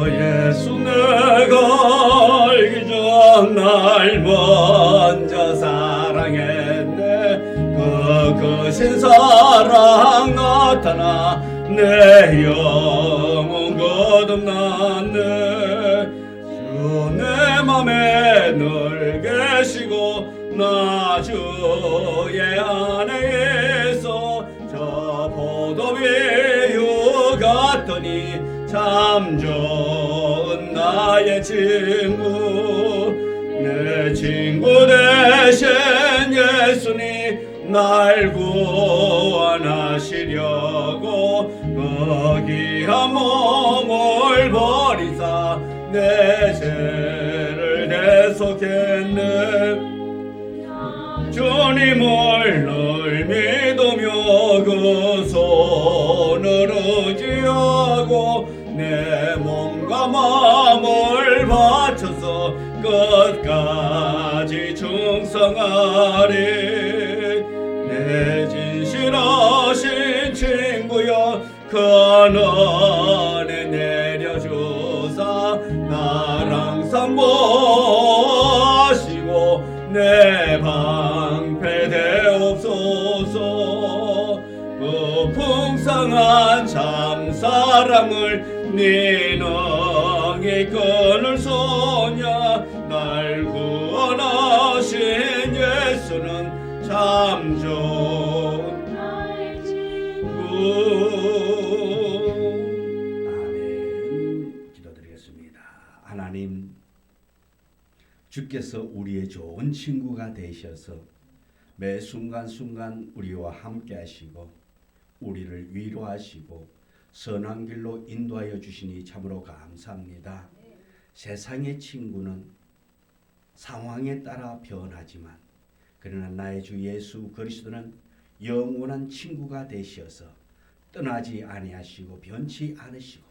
예수 내가 알기 전 날 먼저 사랑했네. 그 신사랑 나타나 내 영혼 거듭났네. 주 내 맘에 늘 계시고 나 주의 안에 있어. 저 포도비유 같더니 참 좋은 나의 친구. 내 친구 되신 예수님 날 구원하시려고 거기한 몸을 버리사 내 죄를 대속했네. 주님을 늘 믿으며 그 손을 의지하고 내 몸과 마음을 바쳐서 끝까지 충성하리. 내 진실하신 친구여 그 은혜 내려주사 날 항상 보시고 내 방패 되옵소서. 그 풍성한 참사랑을 네 능히 끊을 소냐. 날 구원하신 예수는 참 좋은 나의 친구. 아멘. 기도드리겠습니다. 하나님, 주께서 우리의 좋은 친구가 되셔서 매 순간순간 우리와 함께 하시고 우리를 위로하시고 선한 길로 인도하여 주시니 참으로 감사합니다. 세상의 친구는 상황에 따라 변하지만 그러나 나의 주 예수 그리스도는 영원한 친구가 되셔서 떠나지 아니하시고 변치 않으시고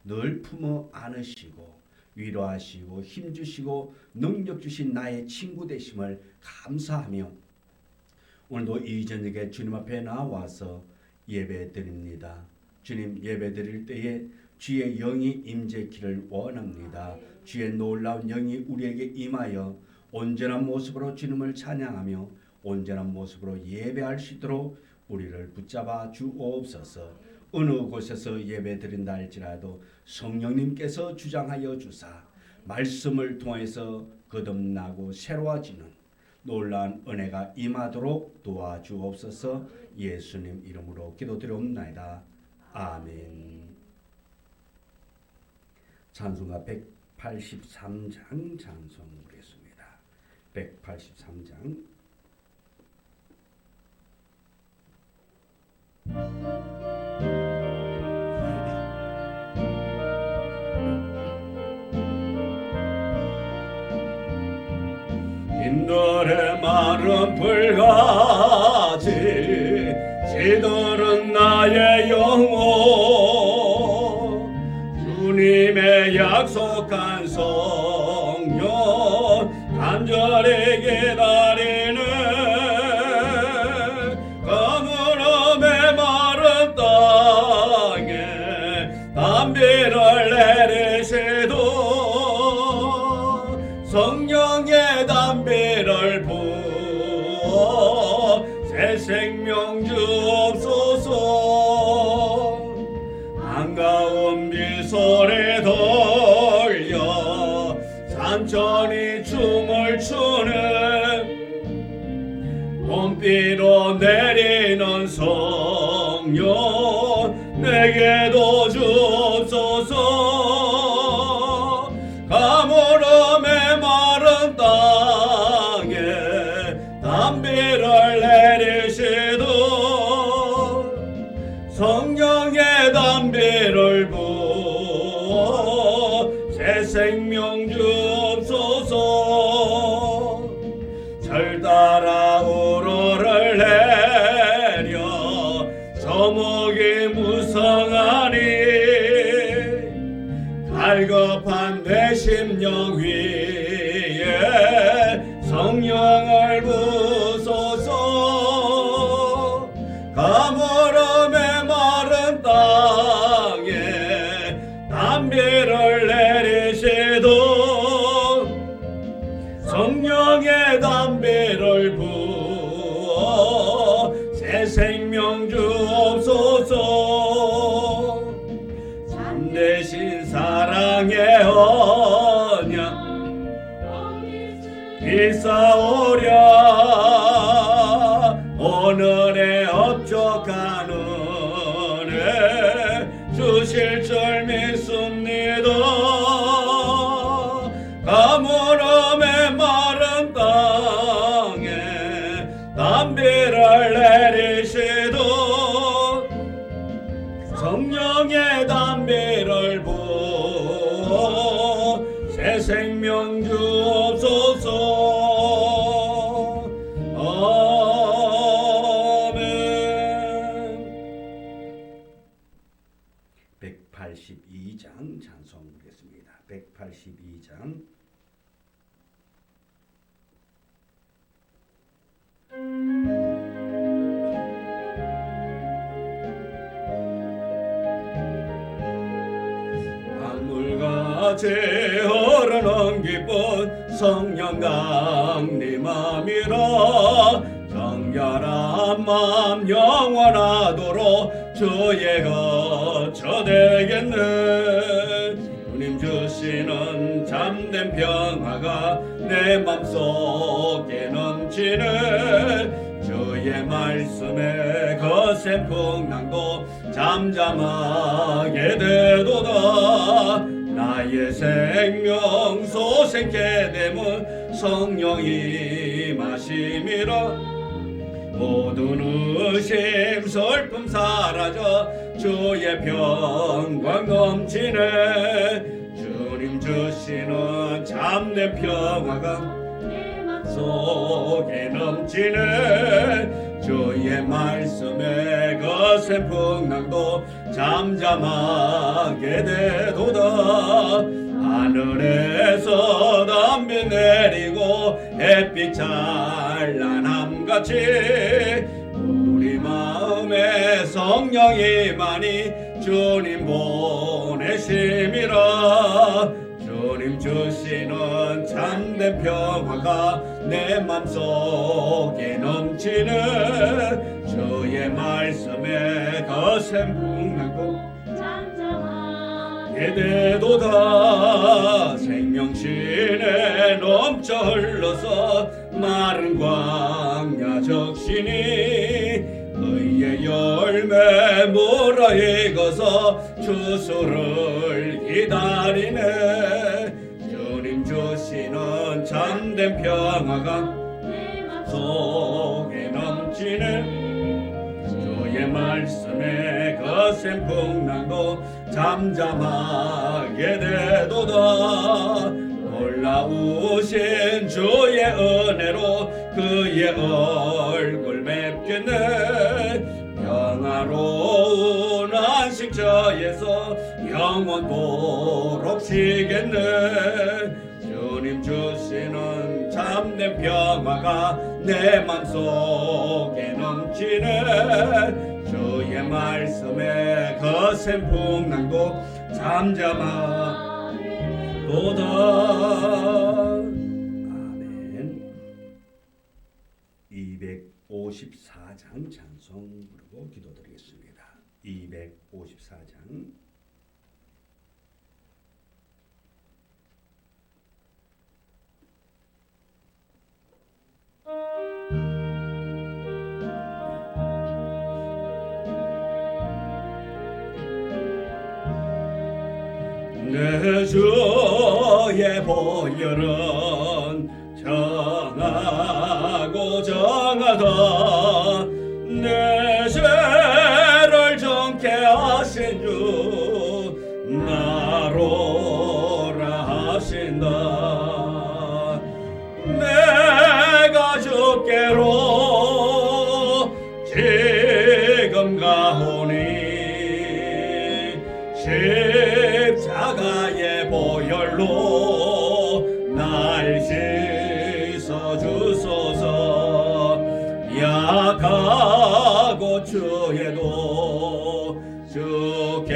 늘 품어 안으시고 위로하시고 힘주시고 능력 주신 나의 친구 되심을 감사하며 오늘도 이 저녁에 주님 앞에 나와서 예배 드립니다. 주님, 예배 드릴 때에 주의 영이 임재키를 원합니다. 주의 놀라운 영이 우리에게 임하여 온전한 모습으로 주님을 찬양하며 온전한 모습으로 예배할 수 있도록 우리를 붙잡아 주옵소서. 어느 곳에서 예배 드린다 할지라도 성령님께서 주장하여 주사 말씀을 통해서 거듭나고 새로워지는 놀라운 은혜가 임하도록 도와주옵소서. 예수님 이름으로 기도드리옵나이다. 아멘. 찬송가 183장 찬송 부르겠습니다. 183장. 흰들의 마른 풀같이 시들은 나의 영혼. 주님의 약속한 성령 간절히 기다리는 가물음의 마른 땅에 담비를 내리시도 성령의 담비를 부어 새 생명 주옵소서. 한가운 미소리 돌려 산천이 춤을 추는 봄비로 내리는 성령 내게도 주옵소서. 가물음의 마른 땅에 담비를 내리시도 성령의 담비를 부어 새 생명 주옵소서. 절 따라 우러를 내려 저목이 무성하니 갈급한 내 심령 위에 성령을 부소서. 가물음의 마른 땅에 담비를 참되신 사랑의 언약 비싸오랴 오늘의 업적한 은혜 주실 줄 믿습니다. 가물음의 마른 땅에 담비를 내리시도 성령의 담비를 부어 새 생명 주옵소서. 아멘. 182장 찬송 부르겠습니다. 182장. 강물같이 흐르는 기쁜 성령 강림함이라 정결한 맘 영원하도록 주의 거처 되겠네. 주님 주시는 참된 평화가 내 맘속에 넘치네. 주의 말씀에 거센 풍랑도 잠잠하게 되도다. 나의 생명 소생케 되면 성령이 마심이라. 모든 의심 슬픔 사라져 주의 평강 넘치네. 주님 주시는 참된 평화가 속에 넘치네. 주의 말씀에 거센 풍랑도 잠잠하게 되도다. 하늘에서 담비 내리고 햇빛 찬란함같이 우리 마음에 성령이 많이 주님 보내심이라. 주님 주시는 참된 평화가 내 맘속에 넘치네. 주의 말씀에 거센 풍랑도 잠잠하게 되도다. 생명신에 넘쳐 흘러서 마른 광야 적신이 의의 열매 물어 익어서 주수를 기다리네. 주님 주시는 참된 평화가 속에 넘치네. 주의 말씀에 거센 풍랑도 잠잠하게 되도다. 놀라우신 주의 은혜로 그의 얼굴 뵙겠네. 평화로운 안식처에서 영원토록 쉬겠네. 주님 주시는 참된 평화가 내 맘속에 넘치네. 주의 말씀에 거센 풍랑도 잠잠하도다. 아멘. 254장 찬송 부르고 기도드리겠습니다. 254장. 내 주의 보혈은 정하고 정하다. 내 죄를 정케 하신 주 나로라 하신다. 내가 주께로 지금 가오니 십자가의 보혈로 날 씻어주소서. 약하고 주에도 주께로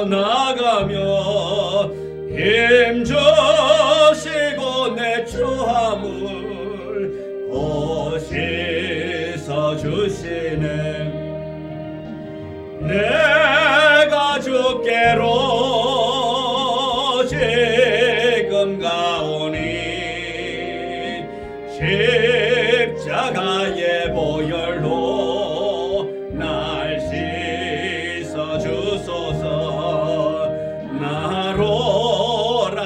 나가며 힘주시고 내 추함을 곧 씻어주시네. 내가 주께 주께로 지금 가오니 십자가의 보혈로 날 씻어 주소서. 나로라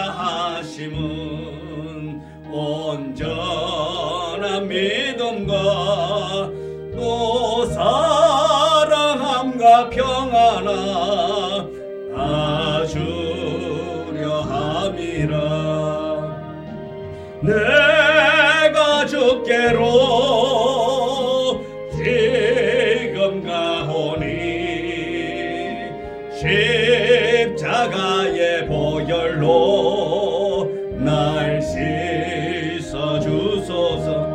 하심은 온전한 믿음과 또 사랑함과 평안함 다 주려 함이라. 내가 주께로 지금 가오니 십자가의 보혈로 날 씻어 주소서.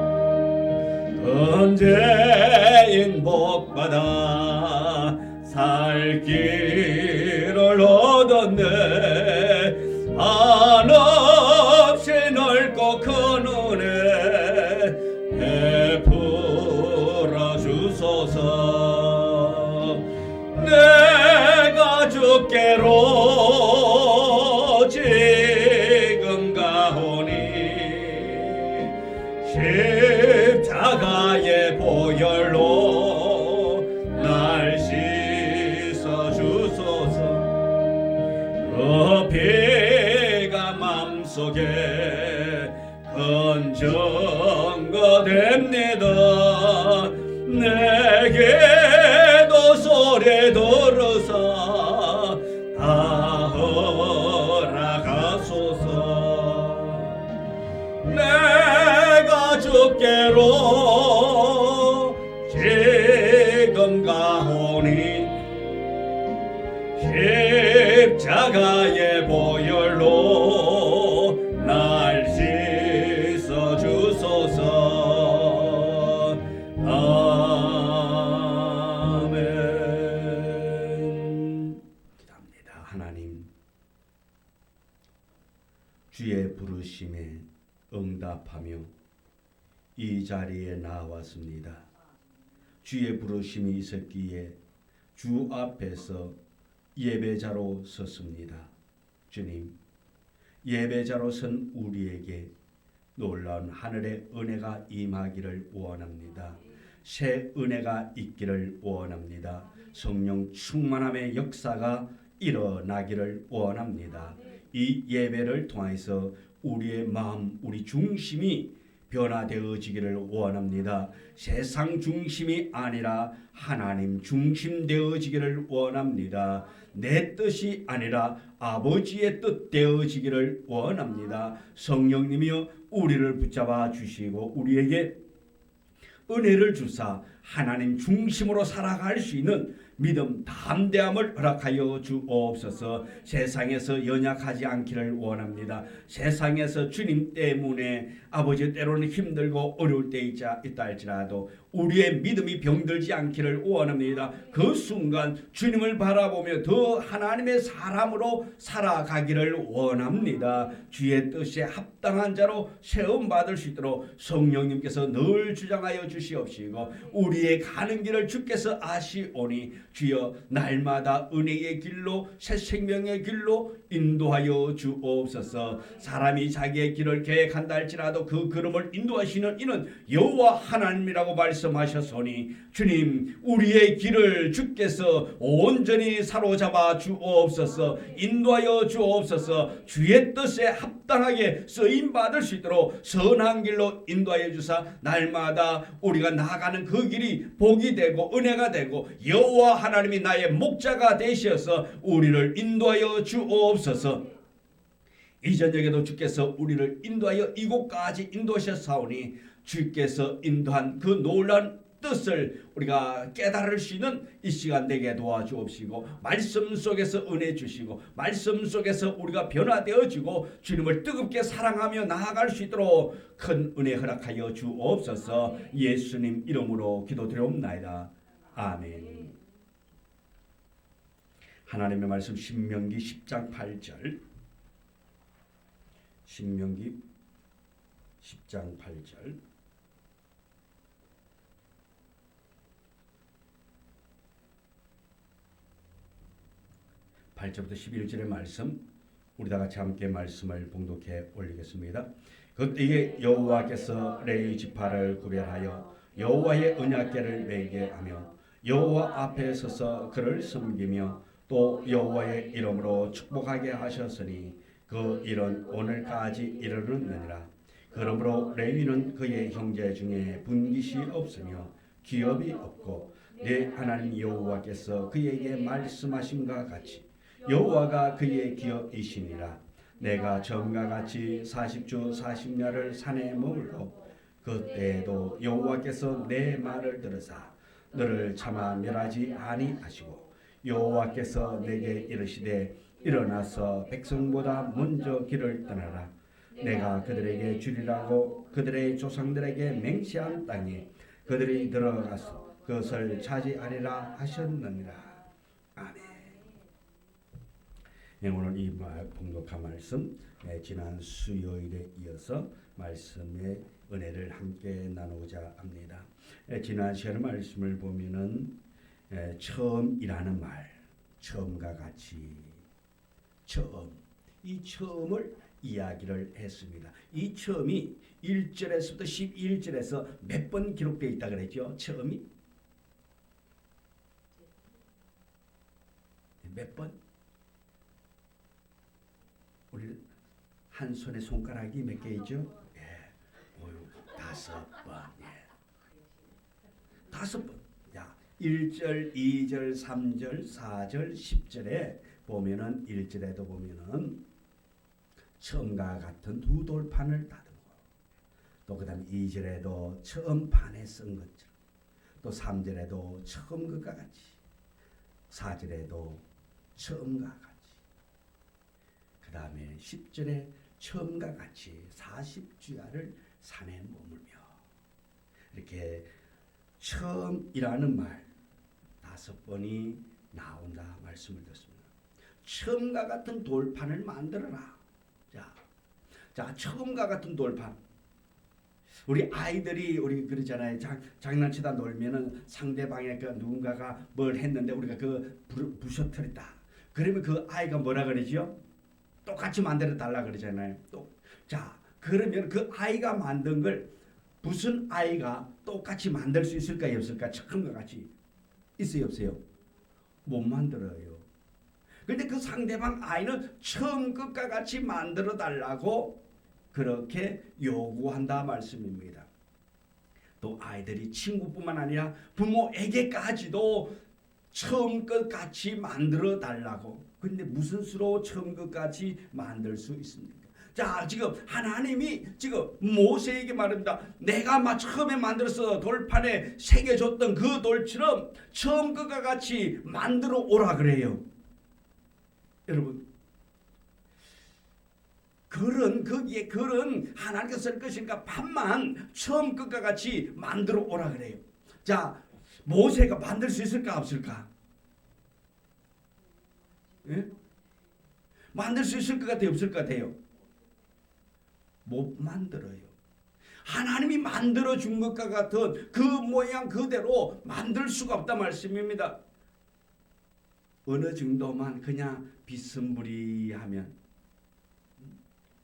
언제인 복받아 살 길을 얻었네. 한없이 넓고 큰 은혜 베풀어 주소서. 내가 주께로 지금 가오니 십자가의 보혈로 날 씻어 주소서. 그 피가 맘속에 큰 증거 됩니다. 내게도 소리 들으사 다 허락하소서. 내가 주께로 지금 가오니 십자가의 보혈로 날 씻어 주소서. 아멘. 기도합니다. 하나님, 주의 부르심에 응답하며 이 자리에 나왔습니다. 주의 부르심이 있었기에 주 앞에서 예배자로 섰습니다. 주님, 예배자로 선 우리에게 놀라운 하늘의 은혜가 임하기를 원합니다. 새 은혜가 있기를 원합니다. 성령 충만함의 역사가 일어나기를 원합니다. 이 예배를 통해서 우리의 마음, 우리 중심이 변화되어지기를 원합니다. 세상 중심이 아니라 하나님 중심 되어지기를 원합니다. 내 뜻이 아니라 아버지의 뜻 되어지기를 원합니다. 성령님이여 우리를 붙잡아 주시고 우리에게 은혜를 주사 하나님 중심으로 살아갈 수 있는 믿음 담대함을 허락하여 주옵소서. 세상에서 연약하지 않기를 원합니다. 세상에서 주님 때문에 아버지 때로는 힘들고 어려울 때 있다 할지라도 우리의 믿음이 병들지 않기를 원합니다. 그 순간 주님을 바라보며 더 하나님의 사람으로 살아가기를 원합니다. 주의 뜻에 합당한 자로 세움받을 수 있도록 성령님께서 늘 주장하여 주시옵시고 우리의 가는 길을 주께서 아시오니 주여 날마다 은혜의 길로 새 생명의 길로 인도하여 주옵소서. 사람이 자기의 길을 계획한다 할지라도 그 걸음을 인도하시는 이는 여호와 하나님이라고 말씀하셨으니 주님 우리의 길을 주께서 온전히 사로잡아 주옵소서. 인도하여 주옵소서. 주의 뜻에 합당하게 쓰임받을 수 있도록 선한 길로 인도하여 주사 날마다 우리가 나아가는 그 길이 복이 되고 은혜가 되고 여호와 하나님이 나의 목자가 되셔서 우리를 인도하여 주옵소서. 이 저녁에도 주께서 우리를 인도하여 이곳까지 인도하셨사오니 주께서 인도한 그 놀라운 뜻을 우리가 깨달을 수 있는 이 시간 되게 도와주옵시고 말씀 속에서 은혜 주시고 말씀 속에서 우리가 변화되어지고 주님을 뜨겁게 사랑하며 나아갈 수 있도록 큰 은혜 허락하여 주옵소서. 예수님 이름으로 기도드리옵나이다. 아멘. 하나님의 말씀 신명기 10장 8절 신명기 10장 8절 8절부터 11절의 말씀 우리 다 같이 함께 말씀을 봉독해 올리겠습니다. 그때에 여호와께서 레위 지파를 구별하여 여호와의 언약궤를 메게 하며 여호와 앞에 서서 그를 섬기며 또 여호와의 이름으로 축복하게 하셨으니 그 일은 오늘까지 이르렀느니라. 그러므로 레위는 그의 형제 중에 분깃이 없으며 기업이 없고 내 하나님 여호와께서 그에게 말씀하신과 같이 여호와가 그의 기업이시니라. 내가 전과 같이 40주 40야를 산에 머물고 그때에도 여호와께서 내 말을 들으사 너를 차마 멸하지 아니하시고 여호와께서 내게 이르시되 일어나서 백성보다 먼저 길을 떠나라. 내가 그들에게 주리라고 그들의 조상들에게 맹세한 땅에 그들이 들어가서 그것을 차지하리라 하셨느니라. 아멘. 오늘 이 봉독한 말씀 지난 수요일에 이어서 말씀의 은혜를 함께 나누고자 합니다. 지난 시간의 말씀을 보면은 처음이라는 말, 처음과 같이 처음, 이 처음을 이야기를 했습니다. 이 처음이 1절에서부터 11절에서 몇 번 기록되어 있다 그랬죠? 처음이 몇 번? 우리 한 손에 손가락이 몇 개 있죠? 예, 5번. 예. 5번. 야, 1절, 2절, 3절, 4절, 10절에 보면은 1절에도 보면은 처음과 같은 두 돌판을 다듬고 또 그다음에 2절에도 처음 판에 쓴 것처럼 또 3절에도 처음 것과 같이 4절에도 처음과 같이 그 다음에 10절에 처음과 같이 40주야를 산에 머물며 이렇게 처음이라는 말 5번이 나온다 말씀을 드렸습니다. 처음과 같은 돌판을 만들어라. 자, 처음과 같은 돌판. 우리 아이들이 우리 그러잖아요. 장난치다 놀면은 상대방의 그 누군가가 뭘 했는데 우리가 그 부셔뜨렸다. 그러면 그 아이가 뭐라 그러지요? 똑같이 만들어 달라 그러잖아요. 자, 그러면 그 아이가 만든 걸 무슨 아이가 똑같이 만들 수 있을까요? 없을까? 처음과 같이 있어요? 없어요? 못 만들어요. 근데 그 상대방 아이는 처음 것과 같이 만들어 달라고 그렇게 요구한다 말씀입니다. 또 아이들이 친구뿐만 아니라 부모에게까지도 처음 것 같이 만들어 달라고. 근데 무슨 수로 처음 것 같이 만들 수 있습니까? 자, 지금 하나님이 지금 모세에게 말합니다. 내가 처음에 만들어서 돌판에 새겨줬던 그 돌처럼 처음 것과 같이 만들어 오라 그래요. 여러분, 그런 하나님께서 쓸 것이니까 판만 처음 것과 같이 만들어 오라 그래요. 자, 모세가 만들 수 있을까 없을까? 예? 만들 수 있을 것 같아요? 없을 것 같아요? 못 만들어요. 하나님이 만들어 준 것과 같은 그 모양 그대로 만들 수가 없다 말씀입니다. 어느 정도만 그냥 비스무리하면,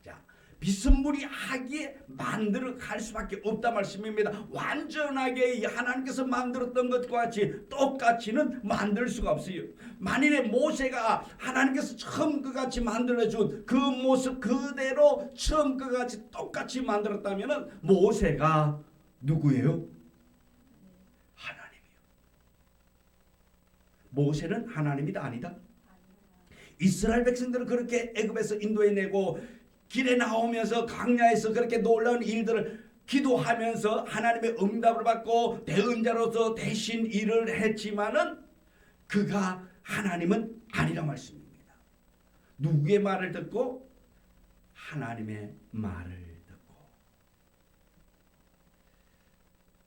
자, 비스무리하게 만들어 갈 수밖에 없다 말씀입니다. 완전하게 하나님께서 만들었던 것과 같이 똑같이는 만들 수가 없어요. 만일에 모세가 하나님께서 처음 것 같이 만들어준 그 모습 그대로 처음 것 같이 똑같이 만들었다면 모세가 누구예요? 하나님이요. 모세는 하나님이다 아니다? 이스라엘 백성들을 그렇게 애굽에서 인도해내고 길에 나오면서 광야에서 그렇게 놀라운 일들을 기도하면서 하나님의 응답을 받고 대언자로서 대신 일을 했지만은 그가 하나님은 아니라 말씀입니다. 누구의 말을 듣고? 하나님의 말을 듣고.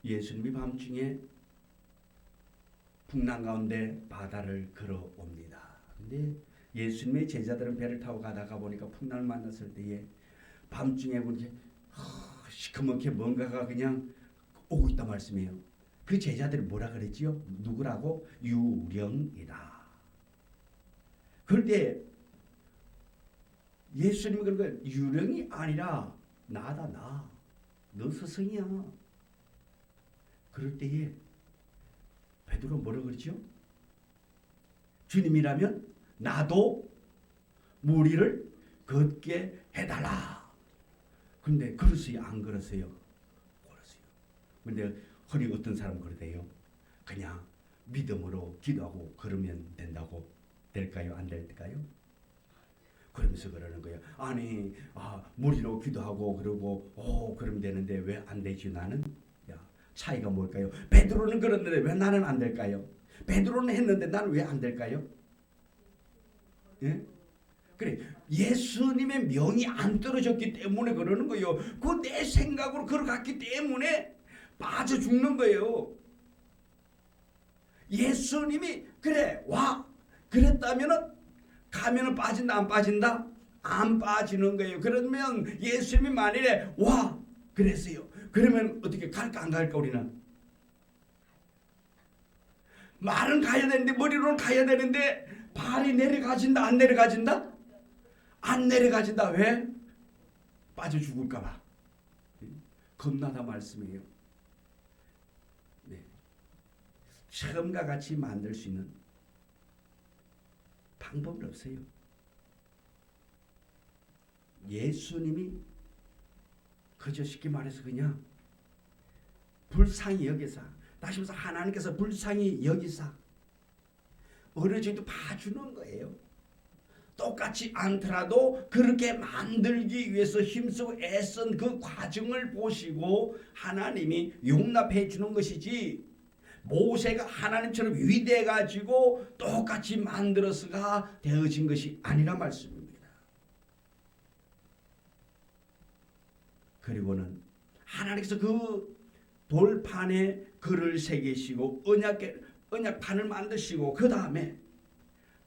예수님이 밤중에 풍랑 가운데 바다를 걸어옵니다. 근데 예수님의 제자들은 배를 타고 가다가 보니까 풍랑을 만났을 때에 밤중에 보니 시커멓게 뭔가가 그냥 오고 있단 말씀이에요. 그 제자들이 뭐라 그랬지요? 누구라고? 유령이다. 그럴 때 예수님이 그런 거예요. 유령이 아니라 나다 나. 너 스승이야. 그럴 때에 베드로 뭐라 그러죠? 주님이라면 나도 무리를 걷게 해달라. 근데 그러세요? 안 그러세요? 그러세요. 근데 허리 어떤 사람은 그러대요. 그냥 믿음으로 기도하고 걸으면 된다고 될까요? 안 될까요? 그러면서 그러는 거예요. 아니, 무리로 기도하고 그러고 그러면 되는데 왜 안 되지 나는? 야, 차이가 뭘까요? 베드로는 그랬는데 왜 나는 안 될까요? 베드로는 했는데 나는 왜 안 될까요? 예? 그래, 예수님의 명이 안 떨어졌기 때문에 그러는 거예요. 그 내 생각으로 걸어갔기 때문에 빠져 죽는 거예요. 예수님이 그래 와 그랬다면은 가면은 빠진다 안 빠진다? 안 빠지는 거예요. 그러면 예수님이 만일에 와 그랬어요. 그러면 어떻게 갈까 안 갈까 우리는? 말은 가야 되는데 머리로는 가야 되는데 발이 내려가진다 안 내려가진다? 안 내려가진다. 왜? 빠져 죽을까 봐. 겁나다 말씀이에요. 네. 처음과 같이 만들 수 있는 방법은 없어요. 예수님이 그저 쉽게 말해서 그냥 불쌍히 여기사, 다시 말해서 하나님께서 불쌍히 여기사 어느 정도 봐주는 거예요. 똑같지 않더라도 그렇게 만들기 위해서 힘쓰고 애쓴 그 과정을 보시고 하나님이 용납해 주는 것이지, 모세가 하나님처럼 위대해가지고 똑같이 만들어서가 되어진 것이 아니라 말씀입니다. 그리고는 하나님께서 그 돌판에 글을 새기시고 언약판을 만드시고 그 다음에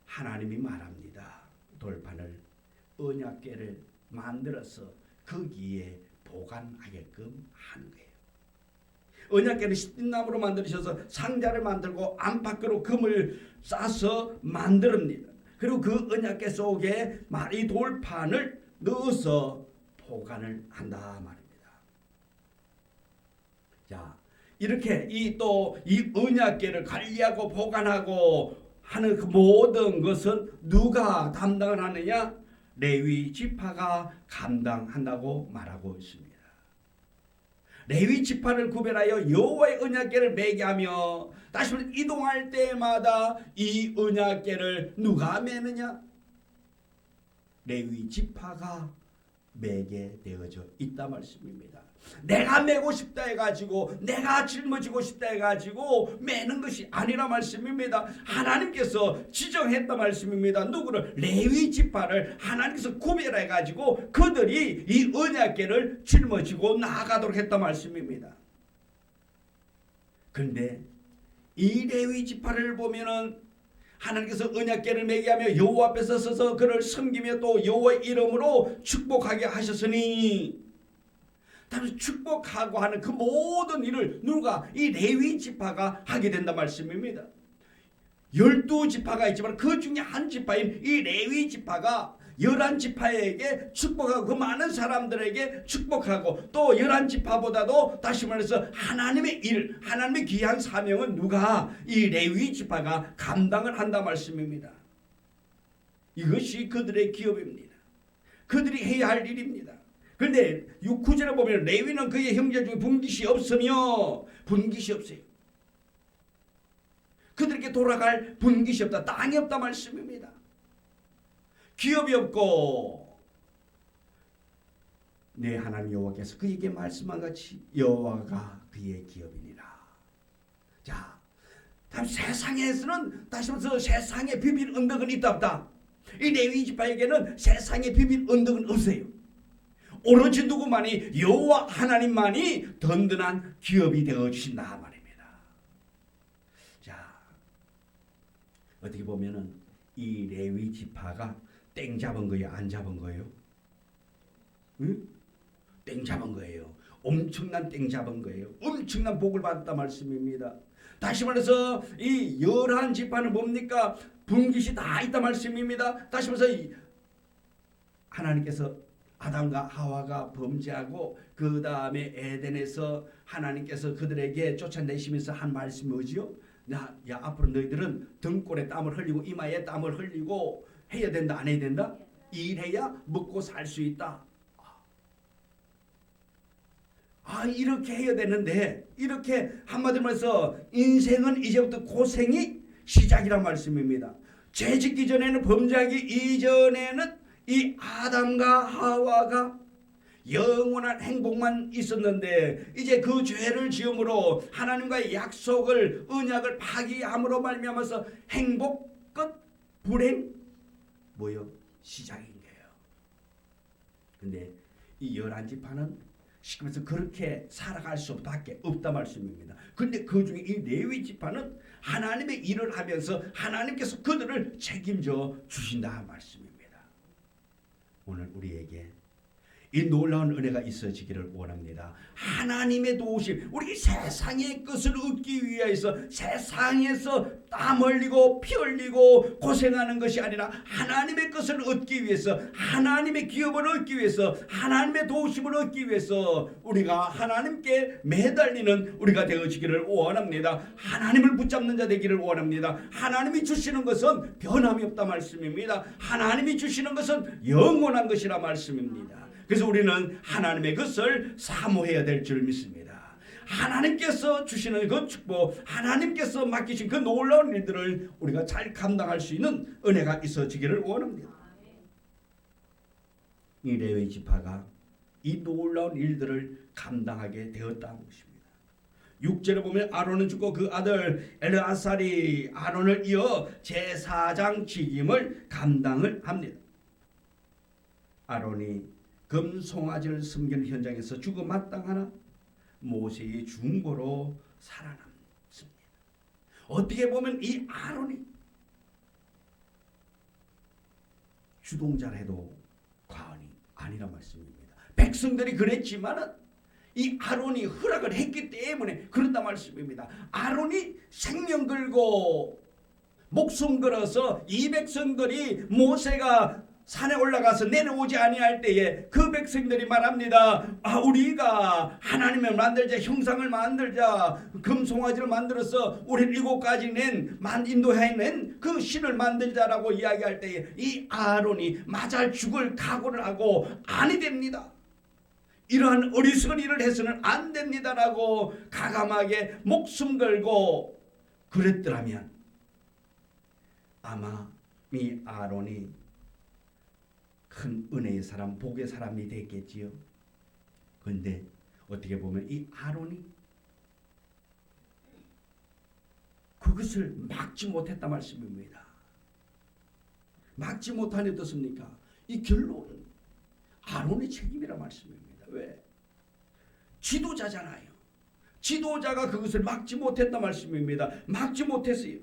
하나님이 말합니다. 돌판을 언약궤를 만들어서 거기에 보관하게끔 하는 거예요. 언약궤는 시띠나무로 만드셔서 상자를 만들고 안팎으로 금을 싸서 만듭니다. 그리고 그 언약궤 속에 이 돌판을 넣어서 보관을 한다 말입니다. 자, 이렇게 이 언약궤를 관리하고 보관하고 하는 그 모든 것은 누가 담당을 하느냐? 레위 지파가 감당한다고 말하고 있습니다. 레위 지파를 구별하여 여호와의 언약궤를 매게 하며, 다시 말해 이동할 때마다 이 언약궤를 누가 매느냐? 레위 지파가 매게 되어져 있다 말씀입니다. 내가 매고 싶다 해가지고 내가 짊어지고 싶다 해가지고 매는 것이 아니라 말씀입니다. 하나님께서 지정했다 말씀입니다. 누구를? 레위 지파를 하나님께서 구별해가지고 그들이 이 언약궤를 짊어지고 나아가도록 했다 말씀입니다. 그런데 이 레위 지파를 보면은 하나님께서 언약궤를 매게 하며 여호와 앞에서 서서 그를 섬기며 또 여호와의 이름으로 축복하게 하셨으니, 다시 축복하고 하는 그 모든 일을 누가? 이 레위 지파가 하게 된다 말씀입니다. 12지파가 있지만 그 중에 한 지파인 이 레위 지파가 11지파에게 축복하고 그 많은 사람들에게 축복하고, 또 11지파보다도 다시 말해서 하나님의 일, 하나님의 귀한 사명은 누가? 이 레위 지파가 감당을 한다 말씀입니다. 이것이 그들의 기업입니다. 그들이 해야 할 일입니다. 그런데 9절에 보면 레위는 그의 형제 중에 분깃이 없으며, 분깃이 없어요. 그들에게 돌아갈 분깃이 없다, 땅이 없다 말씀입니다. 기업이 없고, 내 하나님 여호와께서 그에게 말씀한 같이 여호와가 그의 기업이니라. 자, 다음 세상에서는 다시 말해서 세상에 비빌 언덕은 있다 없다? 이 레위 지파에게는 세상에 비빌 언덕은 없어요. 오로지 누구만이? 여호와 하나님만이 든든한 기업이 되어 주신다 말입니다. 자, 어떻게 보면은 이 레위 지파가 땡 잡은 거예요, 안 잡은 거예요? 응? 땡 잡은 거예요. 엄청난 땡 잡은 거예요. 엄청난 복을 받았다 말씀입니다. 다시 말해서 이 11지파는 뭡니까? 분깃이 다 있다 말씀입니다. 다시 말해서 하나님께서 아담과 하와가 범죄하고 그 다음에 에덴에서 하나님께서 그들에게 쫓아내시면서 한 말씀이 뭐지요? 야 앞으로 너희들은 등골에 땀을 흘리고 이마에 땀을 흘리고 해야 된다 안 해야 된다? 일해야 먹고 살 수 있다. 이렇게 해야 되는데 이렇게 한마디로 해서 인생은 이제부터 고생이 시작이란 말씀입니다. 죄 짓기 전에는 범죄하기 이전에는 이 아담과 하와가 영원한 행복만 있었는데 이제 그 죄를 지음으로 하나님과의 약속을 언약을 파기함으로 말미암아서 행복 끝 불행 뭐요? 시작인 거예요. 근데 이 11지파는 시키면서 그렇게 살아갈 수밖에 없다 말씀입니다. 근데 그 중에 이 레위 지파는 하나님의 일을 하면서 하나님께서 그들을 책임져 주신다 말씀입니다. 오늘 우리에게 이 놀라운 은혜가 있어지기를 원합니다. 하나님의 도우심, 우리 세상의 것을 얻기 위해서 세상에서 땀 흘리고 피 흘리고 고생하는 것이 아니라 하나님의 것을 얻기 위해서 하나님의 기업을 얻기 위해서 하나님의 도우심을 얻기 위해서 우리가 하나님께 매달리는 우리가 되어지기를 원합니다. 하나님을 붙잡는 자 되기를 원합니다. 하나님이 주시는 것은 변함이 없다 말씀입니다. 하나님이 주시는 것은 영원한 것이라 말씀입니다. 그래서 우리는 하나님의 것을 사모해야 될 줄 믿습니다. 하나님께서 주시는 그 축복, 하나님께서 맡기신 그 놀라운 일들을 우리가 잘 감당할 수 있는 은혜가 있어지기를 원합니다. 이 레위 지파가 이 놀라운 일들을 감당하게 되었다는 것입니다. 6절에 보면 아론은 죽고 그 아들 엘르아살이 아론을 이어 제사장 직임을 감당을 합니다. 아론이 금송아지를 섬기는 현장에서 죽어 마땅하나 모세의 중보로 살아남습니다. 어떻게 보면 이 아론이 주동자를 해도 과언이 아니란 말씀입니다. 백성들이 그랬지만은 이 아론이 허락을 했기 때문에 그런다 말씀입니다. 아론이 생명 걸고 목숨 걸어서 이 백성들이 모세가 산에 올라가서 내려오지 아니할 때에 그 백성들이 말합니다. 우리가 하나님을 만들자, 형상을 만들자, 금송아지를 만들어서 우리 7가지 인도해 낸 그 신을 만들자라고 이야기할 때에 이 아론이 맞아 죽을 각오를 하고 아니 됩니다. 이러한 어리석은 일을 해서는 안 됩니다라고 가감하게 목숨 걸고 그랬더라면 아마 이 아론이 큰 은혜의 사람, 복의 사람이 됐겠지요. 그런데 어떻게 보면 이 아론이 그것을 막지 못했다 말씀입니다. 막지 못하니 어떻습니까? 이 결론은 아론의 책임이라 말씀입니다. 왜? 지도자잖아요. 지도자가 그것을 막지 못했다 말씀입니다. 막지 못했어요.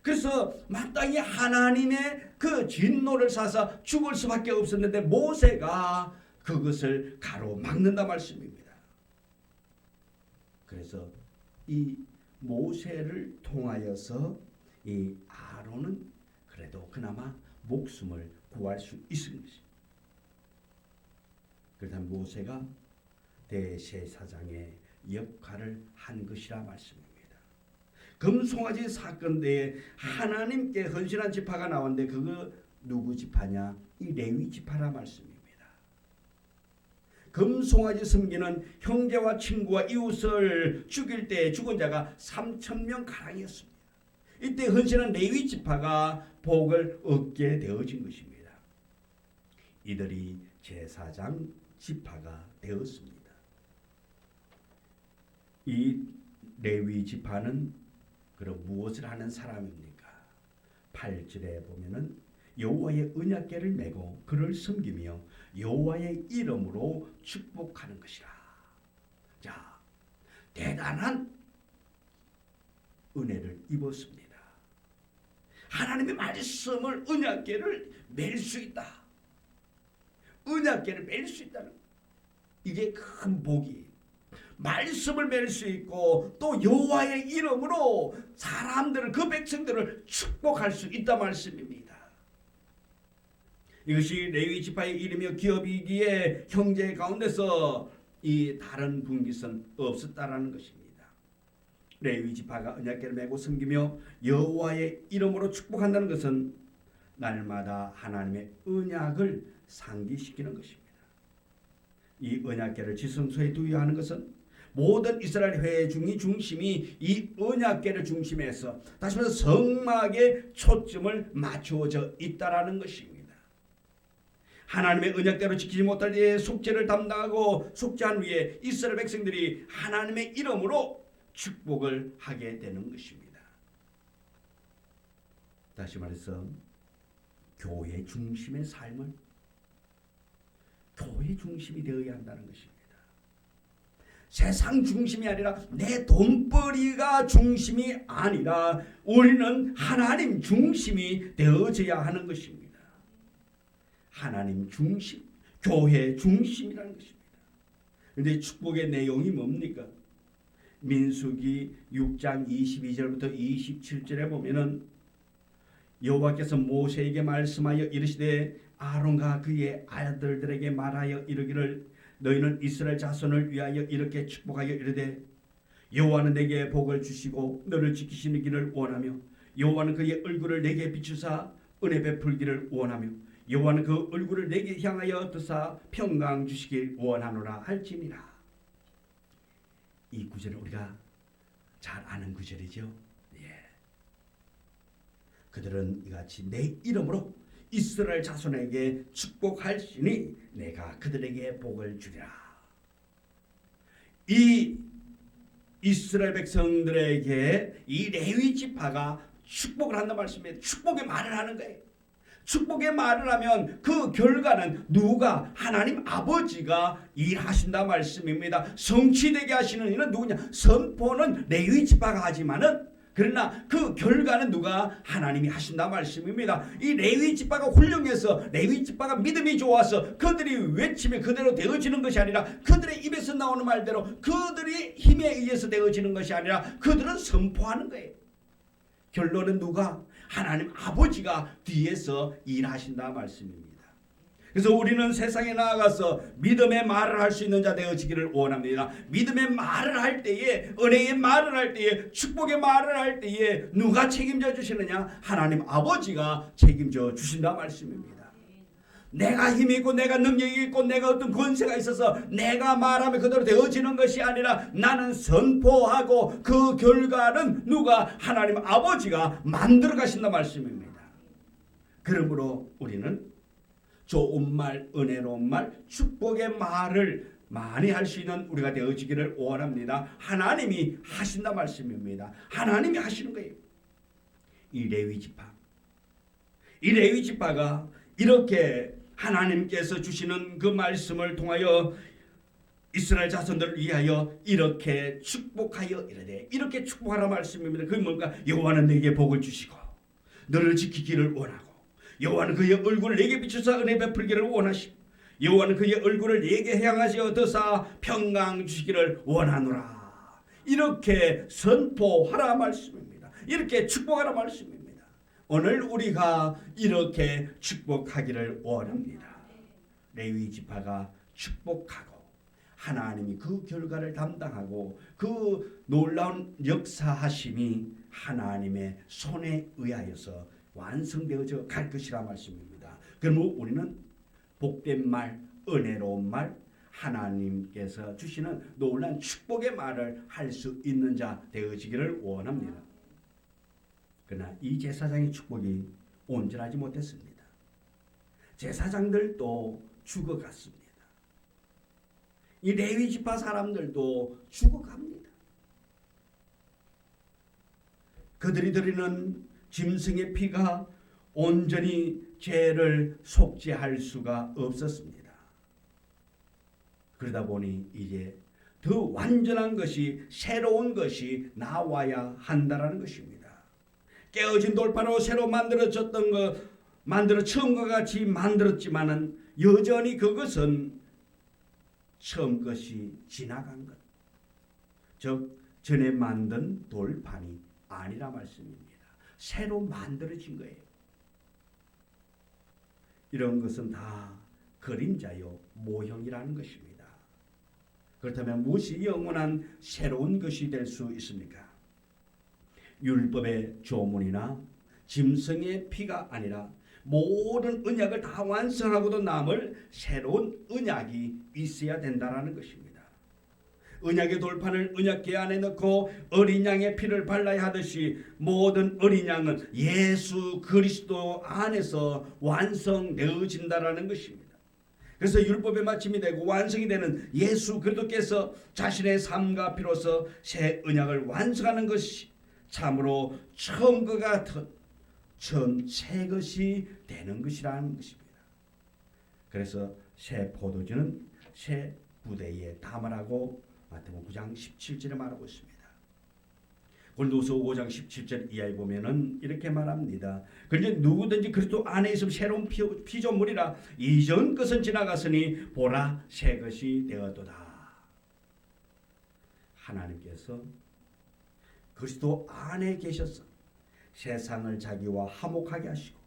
그래서 마땅히 하나님의 그 진노를 사서 죽을 수밖에 없었는데 모세가 그것을 가로막는다 말씀입니다. 그래서 이 모세를 통하여서 이 아론은 그래도 그나마 목숨을 구할 수 있은 것입니다. 그래서 모세가 대제사장의 역할을 한 것이라 말씀입니다. 금송아지 사건 때에 하나님께 헌신한 지파가 나왔는데 그거 누구 지파냐? 이 레위 지파라 말씀입니다. 금송아지 섬기는 형제와 친구와 이웃을 죽일 때 죽은 자가 3,000명 가량이었습니다. 이때 헌신한 레위 지파가 복을 얻게 되어진 것입니다. 이들이 제사장 지파가 되었습니다. 이 레위 지파는 그럼 무엇을 하는 사람입니까? 8절에 보면은 여호와의 언약궤를 메고 그를 섬기며 여호와의 이름으로 축복하는 것이라. 자, 대단한 은혜를 입었습니다. 하나님의 말씀을 언약궤를 맬 수 있다. 언약궤를 맬 수 있다는 이게 큰 복이. 말씀을 맺을 수 있고 또 여호와의 이름으로 사람들을 그 백성들을 축복할 수 있다 말씀입니다. 이것이 레위 지파의 이름이요 기업이기에 형제 가운데서 이 다른 분깃은 없었다라는 것입니다. 레위 지파가 언약궤를 메고 섬기며 여호와의 이름으로 축복한다는 것은 날마다 하나님의 언약을 상기시키는 것입니다. 이 언약궤를 지성소에 두어야 하는 것은 모든 이스라엘 회중이 중심이 이 언약궤를 중심에서 다시 말해서 성막에 초점을 맞추어져 있다라는 것입니다. 하나님의 언약대로 지키지 못할 때에 속죄를 담당하고 속죄한 후에 이스라엘 백성들이 하나님의 이름으로 축복을 하게 되는 것입니다. 다시 말해서 교회 중심의 삶은 교회 중심이 되어야 한다는 것입니다. 세상 중심이 아니라 내 돈벌이가 중심이 아니라 우리는 하나님 중심이 되어져야 하는 것입니다. 하나님 중심, 교회 중심이라는 것입니다. 그런데 축복의 내용이 뭡니까? 민수기 6장 22절부터 27절에 보면은 여호와께서 모세에게 말씀하여 이르시되 아론과 그의 아들들에게 말하여 이르기를 너희는 이스라엘 자손을 위하여 이렇게 축복하여 이르되 여호와는 내게 복을 주시고 너를 지키시는 길을 원하며 여호와는 그의 얼굴을 내게 비추사 은혜 베풀기를 원하며 여호와는 그 얼굴을 내게 향하여 드사 평강 주시길 원하노라 할지니라. 이 구절은 우리가 잘 아는 구절이죠. 그들은 이같이 내 이름으로 이스라엘 자손에게 축복할지니 내가 그들에게 복을 주리라. 이 이스라엘 백성들에게 이 레위 지파가 축복을 한다는 말씀이에요. 축복의 말을 하는 거예요. 축복의 말을 하면 그 결과는 누가? 하나님 아버지가 일하신다 말씀입니다. 성취되게 하시는 이는 누구냐? 선포는 레위 지파가 하지만은 그러나 그 결과는 누가? 하나님이 하신다 말씀입니다. 이 레위 지파가 훌륭해서 레위 지파가 믿음이 좋아서 그들이 외치면 그대로 되어지는 것이 아니라 그들의 입에서 나오는 말대로 그들이 힘에 의해서 되어지는 것이 아니라 그들은 선포하는 거예요. 결론은 누가? 하나님 아버지가 뒤에서 일하신다 말씀입니다. 그래서 우리는 세상에 나아가서 믿음의 말을 할 수 있는 자 되어지기를 원합니다. 믿음의 말을 할 때에, 은혜의 말을 할 때에, 축복의 말을 할 때에 누가 책임져 주시느냐? 하나님 아버지가 책임져 주신다 말씀입니다. 내가 힘이 있고 내가 능력이 있고 내가 어떤 권세가 있어서 내가 말하면 그대로 되어지는 것이 아니라 나는 선포하고 그 결과는 누가? 하나님 아버지가 만들어 가신다 말씀입니다. 그러므로 우리는 좋은 말, 은혜로운 말, 축복의 말을 많이 할 수 있는 우리가 되어지기를 원합니다. 하나님이 하신다 말씀입니다. 하나님이 하시는 거예요. 이 레위 지파가 이렇게 하나님께서 주시는 그 말씀을 통하여 이스라엘 자손들을 위하여 이렇게 축복하여 이르되 이렇게 축복하라 말씀입니다. 그게 뭔가? 여호와는 내게 복을 주시고 너를 지키기를 원하고 여호와는 그의 얼굴을 내게 비추사 은혜 베풀기를 원하시고 여호와는 그의 얼굴을 내게 향하시어 드사 평강 주시기를 원하노라. 이렇게 선포하라 말씀입니다. 이렇게 축복하라 말씀입니다. 오늘 우리가 이렇게 축복하기를 원합니다. 레위 지파가 축복하고 하나님이 그 결과를 담당하고 그 놀라운 역사하심이 하나님의 손에 의하여서 완성되어져 갈 것이라 말씀입니다. 그러므로 우리는 복된 말, 은혜로운 말, 하나님께서 주시는 놀라운 축복의 말을 할 수 있는 자 되어지기를 원합니다. 그러나 이 제사장의 축복이 온전하지 못했습니다. 제사장들도 죽어갔습니다. 이 레위 지파 사람들도 죽어갑니다. 그들이 드리는 짐승의 피가 온전히 죄를 속죄할 수가 없었습니다. 그러다 보니 이제 더 완전한 것이, 새로운 것이 나와야 한다라는 것입니다. 깨어진 돌판으로 새로 만들어졌던 것, 처음과 같이 만들었지만은 여전히 그것은 처음 것이 지나간 것, 즉 전에 만든 돌판이 아니라 말씀입니다. 새로 만들어진 거예요. 이런 것은 다 그림자요 모형이라는 것입니다. 그렇다면 무엇이 영원한 새로운 것이 될 수 있습니까? 율법의 조문이나 짐승의 피가 아니라 모든 언약을 다 완성하고도 남을 새로운 언약이 있어야 된다는 것입니다. 언약의 돌판을 언약궤 안에 넣고 어린 양의 피를 발라야 하듯이 모든 어린 양은 예수 그리스도 안에서 완성되어진다라는 것입니다. 그래서 율법의 마침이 되고 완성이 되는 예수 그리스도께서 자신의 삶과 피로서 새 언약을 완성하는 것이 참으로 처음과 같은 새 것이 되는 것이라는 것입니다. 그래서 새 포도주는 새 부대에 담으라고 마태복음 9장 17절에 말하고 있습니다. 고린도후서 5장 17절 이하에 보면은 이렇게 말합니다. 그런데 누구든지 그리스도 안에 있으면 새로운 피조물이라 이전 것은 지나갔으니 보라 새 것이 되었도다. 하나님께서 그리스도 안에 계셔서 세상을 자기와 화목하게 하시고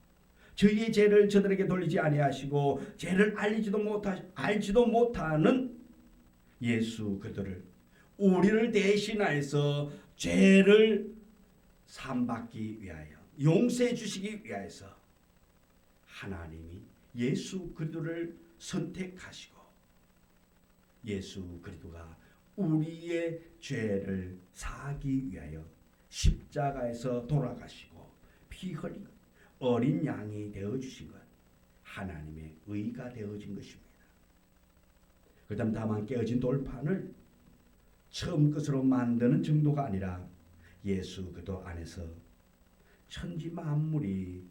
저희의 죄를 저들에게 돌리지 아니하시고 죄를 알지도 못하는 예수 그들을 우리를 대신하여서 죄를 삼받기 위하여 용서해 주시기 위하여서 하나님이 예수 그리스도를 선택하시고 예수 그리스도가 우리의 죄를 사하기 위하여 십자가에서 돌아가시고 피 흘린 어린 양이 되어주신 것 하나님의 의가 되어진 것입니다. 그다음 다만 깨어진 돌판을 처음 것으로 만드는 정도가 아니라 예수 그리스도 안에서 천지 만물이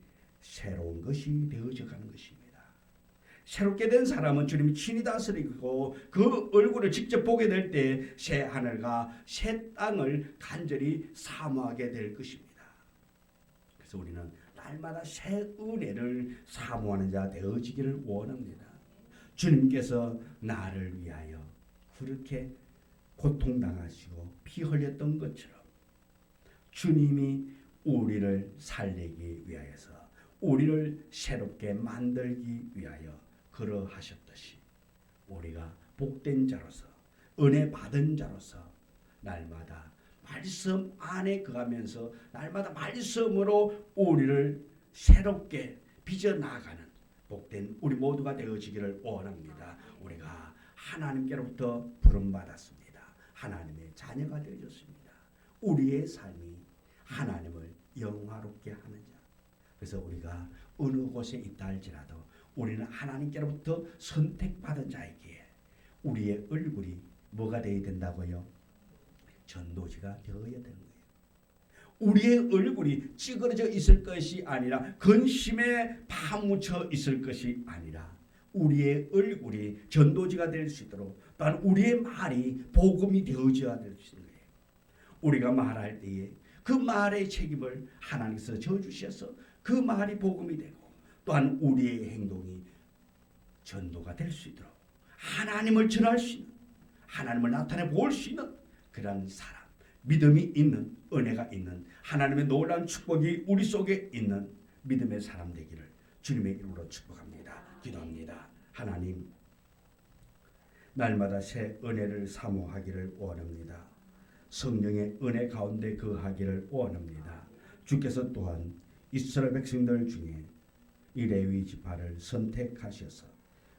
새로운 것이 되어져가는 것입니다. 새롭게 된 사람은 주님이 친히 다스리고 그 얼굴을 직접 보게 될 때 새 하늘과 새 땅을 간절히 사모하게 될 것입니다. 그래서 우리는 날마다 새 은혜를 사모하는 자 되어지기를 원합니다. 주님께서 나를 위하여 그렇게 고통당하시고 피 흘렸던 것처럼 주님이 우리를 살리기 위하여서 우리를 새롭게 만들기 위하여 그러하셨듯이 우리가 복된 자로서 은혜 받은 자로서 날마다 말씀 안에 거하면서 날마다 말씀으로 우리를 새롭게 빚어나가는 복된 우리 모두가 되어지기를 원합니다. 우리가 하나님께로부터 부름받았습니다. 하나님의 자녀가 되어졌습니다. 우리의 삶이 하나님을 영화롭게 하는 자. 그래서 우리가 어느 곳에 있다 할지라도 우리는 하나님께로부터 선택받은 자이기에 우리의 얼굴이 뭐가 되어야 된다고요? 전도지가 되어야 되는 거예요. 우리의 얼굴이 찌그러져 있을 것이 아니라 근심에 파묻혀 있을 것이 아니라 우리의 얼굴이 전도지가 될 수 있도록 또한 우리의 말이 복음이 되어져야 될 수 있는 거예요. 우리가 말할 때에 그 말의 책임을 하나님께서 져주셔서 그 말이 복음이 되고 또한 우리의 행동이 전도가 될 수 있도록 하나님을 전할 수 있는 하나님을 나타내 볼 수 있는 그런 사람 믿음이 있는 은혜가 있는 하나님의 놀라운 축복이 우리 속에 있는 믿음의 사람 되기를 주님의 이름으로 축복합니다. 기도합니다. 하나님 날마다 새 은혜를 사모하기를 원합니다. 성령의 은혜 가운데 거하기를 원합니다. 주께서 또한 이스라엘 백성들 중에 이 레위 지파를 선택하셔서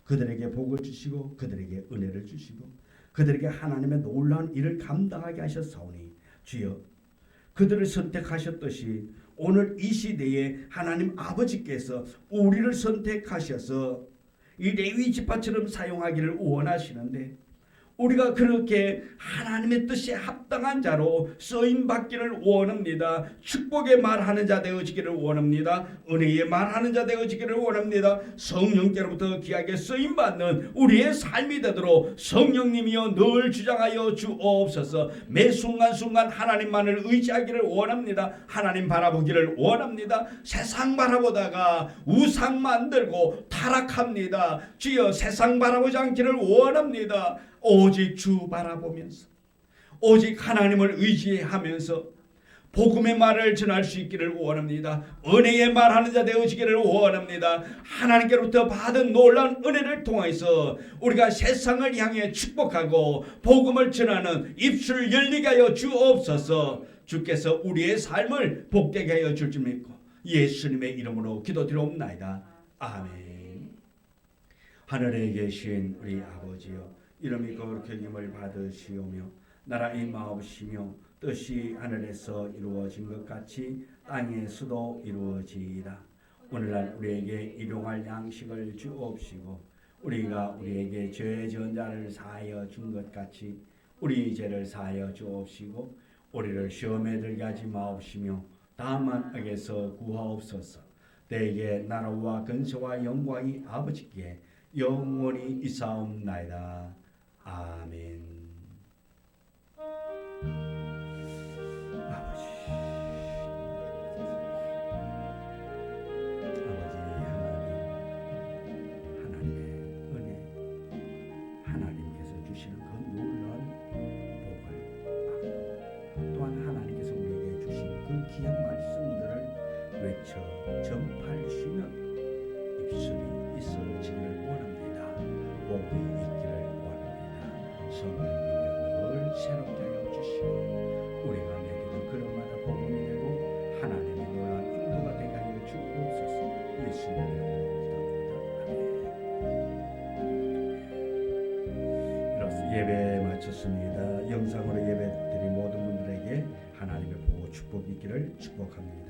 그들에게 복을 주시고 그들에게 은혜를 주시고 그들에게 하나님의 놀라운 일을 감당하게 하셨사오니 주여 그들을 선택하셨듯이 오늘 이 시대에 하나님 아버지께서 우리를 선택하셔서 이 레위 지파처럼 사용하기를 원하시는데 우리가 그렇게 하나님의 뜻에 합당한 자로 쓰임받기를 원합니다. 축복의 말하는 자 되어지기를 원합니다. 은혜의 말하는 자 되어지기를 원합니다. 성령께로부터 귀하게 쓰임받는 우리의 삶이 되도록 성령님이여 늘 주장하여 주옵소서. 매 순간순간 하나님만을 의지하기를 원합니다. 하나님 바라보기를 원합니다. 세상 바라보다가 우상 만들고 타락합니다. 주여 세상 바라보지 않기를 원합니다. 오직 주 바라보면서 오직 하나님을 의지하면서 복음의 말을 전할 수 있기를 원합니다. 은혜의 말하는 자 되어지기를 원합니다. 하나님께로부터 받은 놀라운 은혜를 통해서 우리가 세상을 향해 축복하고 복음을 전하는 입술을 열리게 하여 주옵소서. 주께서 우리의 삶을 복되게 하여 줄 줄 믿고 예수님의 이름으로 기도드리옵나이다. 아멘. 하늘에 계신 우리 아버지여, 이름이 거룩히 여김을 받으시오며 나라 임하옵시며 뜻이 하늘에서 이루어진 것 같이 땅에서도 이루어지이다. 오늘날 우리에게 일용할 양식을 주옵시고 우리가 우리에게 죄 지은 자를 사하여 준 것 같이 우리 죄를 사하여 주옵시고 우리를 시험에 들게 하지 마옵시며 다만 악에서 구하옵소서. 내게 나라와 근세와 영광이 아버지께 영원히 있사옵나이다. 아멘. 귀한 말씀들을 외쳐 전파할 수 있는 입술이 있어지기를 원합니다. 복이 있기를 원합니다. 성령님이 늘 새롭게 하여 주시고 우리가 내리는 걸음마다 복음이 되고 하나님의 놀라운 인도가 되게 하여 주옵소서. 예수님의 이름으로 기도합니다. 예배 마쳤습니다. 영상으로 예배 드린 모든 분들에게 하나님의 보호 축복이 있기를 축복합니다.